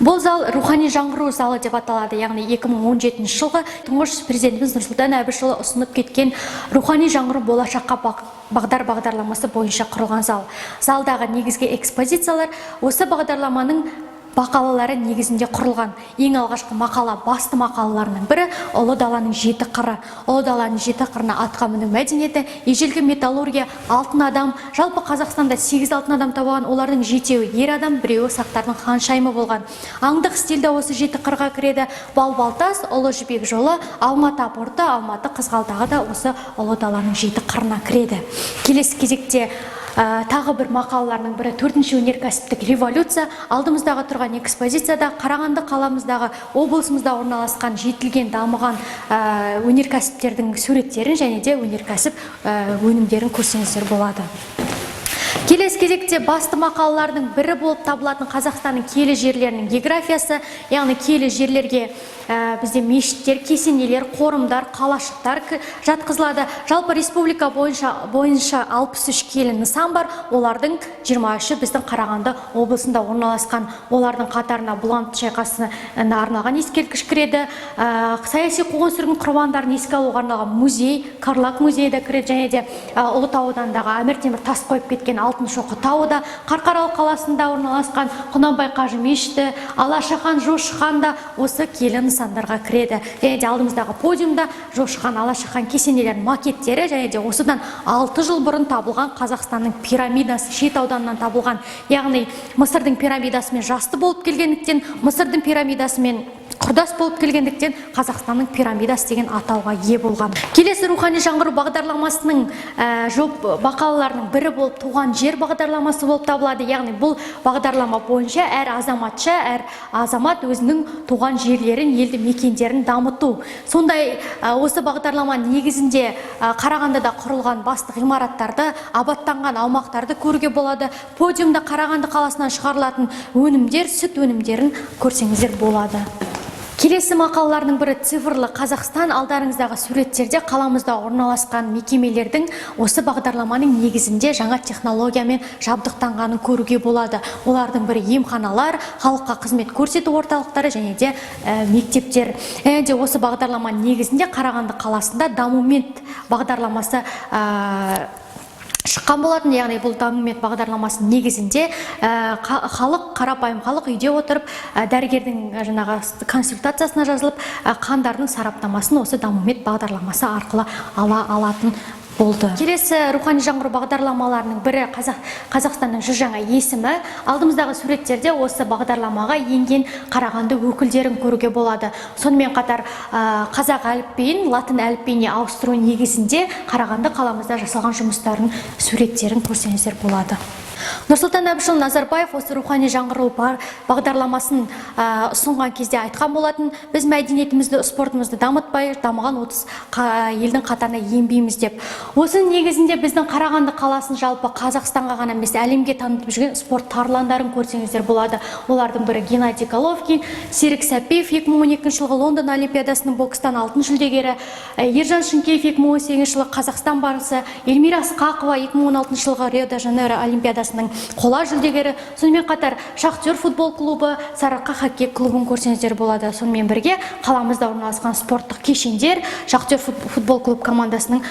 Бұл зал рухани жаңғыру залы деп аталады. Яғни 2017 жылғы тұңғыш президентіміз Нұрсұлтан Әбішұлы ұсынып кеткен рухани жаңғыру болашаққа бағдарламасы бойынша құрылған зал. Залдағы негізгі экспозициялар осы бағдарламаның мақалалары негізінде құрылған. Ең алғашқы мақала, басты мақалаларының бірі Ұлы даланың жеті қыры. Ұлы даланың жеті қырына атқа міну мәдениеті, ежелгі металлургия, алтын адам. Жалпы Қазақстанда 8 алтын адам табылған, олардың 7-еуі ер адам, 1-еуі сақтардың ханшайымы болған. Аңдық стильде осы жеті қырға кіреді. Балбалтас, Ұлы жібек жолы, Алматы порты, Алматы қызғалдағы да осы Ұлы даланың жеті қырына кіреді. Келесі кезекте тағы бір мақалаларының бірі 4-ші өнеркәсіптік революция. Алдымыздағы тұрған экспозицияда Қарағанды қаламыздағы, облысымызда орналасқан жетілген, дамыған өнеркәсіптердің суреттерін және де өнеркәсіп өнімдерін көрсеңіздер болады. Келесі кезекте басты мақалалардың бірі болып табылатын Қазақстанның киелі жерлерінің географиясы, яғни киелі жерлерге бізде мешіттер, кесенелер, қорымдар, қалашықтар жатқызылады. Жалпы республика бойынша 63 киелі нысан бар. Олардың 23-і біздің Қарағанды облысында орналасқан. Олардың қатарына Бұланты шайқасына арналған ескерткіш кіреді. Саяси қуғын-сүргін құрбандарын еске алуға арналған музей, Карлаг музейі де кіреді, және де Ұлытау ауданындағы Әмір Темір тас қойып кеткен Алтын шоқы тауы да, Қарқаралы қаласында орналасқан Құнанбай қажы мешіті, Алаша хан, Жошы хан да осы киелі нысандарға кіреді. Және де алдымыздағы подиумда Жошы хан, Алаша хан кесенелерінің макеттері, және де осыдан 6 жыл бұрын табылған Қазақстанның пирамидасы шет ауданынан табылған. Яғни Мысырдың пирамидасымен жасты болып келгендіктен, Мысырдың пирамидасымен құрдас болып келгендіктен Қазақстанның пирамидасы деген атауға ие болған. Келесі рухани жаңғыру бағдарламасының мақалаларының бірі болып туған жер бағдарламасы болып табылады. Яғни бұл бағдарлама бойынша әр азамат өзінің туған жерлерін, елді мекендерін дамыту. Сондай осы бағдарлама негізінде Қарағандыда құрылған басты ғимараттарды, абаттанған аумақтарды көруге болады. Подиумда Қарағанды қаласынан шығарылатын өнімдер, сүт өнімдерін көрсеңіздер болады. Келесі мақалалардың бірі цифрлы Қазақстан. Алдарыңыздағы суреттерде қаламызда орналасқан мекемелердің осы бағдарламаның негізінде жаңа технологиямен жабдықтанғанын көруге болады. Олардың бірі емханалар, халыққа қызмет көрсету орталықтары және де мектептер. Және де осы бағдарлама негізінде Қарағанды қаласында дамумент бағдарламасы шыққан болатын. Яғни бұл дамумент бағдарламасының негізінде қарапайым халық үйде отырып дәрігердің жаңағы консультациясына жазылып қандарының сараптамасын осы дамумент бағдарламасы арқылы ала алатын болды. Келесі рухани жаңғыру бағдарламаларының бірі Қазақстанның жаңа есімі. Алдымыздағы суреттерде осы бағдарламаға енген Қарағанды өкілдерін көруге болады. Сонымен қатар қазақ әліпбиін латын әліпбиіне ауыстыру негізінде Қарағанды қаламызда жасалған жұмыстардың суреттерін көрсеңіздер болады. Нұрсұлтан Әбішұлы Назарбаев осы рухани жаңғыру бағдарламасын ұсынған кезде айтқан болатын: біз мәдениетімізді, спортымызды дамытпай, дамыған 30 елдің қатарына енбейміз деп. Осы негізінде біздің Қарағанды қаласын жалпы Қазақстанға ғана емес, әлемге танытып жүрген спорт тарландарын көрсеңіздер болады. Олардың бірі Геннадий Головкин, Серік Сәпиев 2012 жылғы Лондон олимпиадасының бокстан алтын жүлдегері, Ержан Шынкеев 2018 жылғы Қазақстан барысы, Эльмира Ысқақова 2016 жылғы Рио-де-Жанейро олимпиадасының қола жүлдегері. Сонымен қатар Шахтер футбол клубы, Сарыарқа хоккей клубын көрсеңіздер болады. Сонымен бірге қаламызда орналасқан спорттық кешендер, Шахтер футбол клуб командасының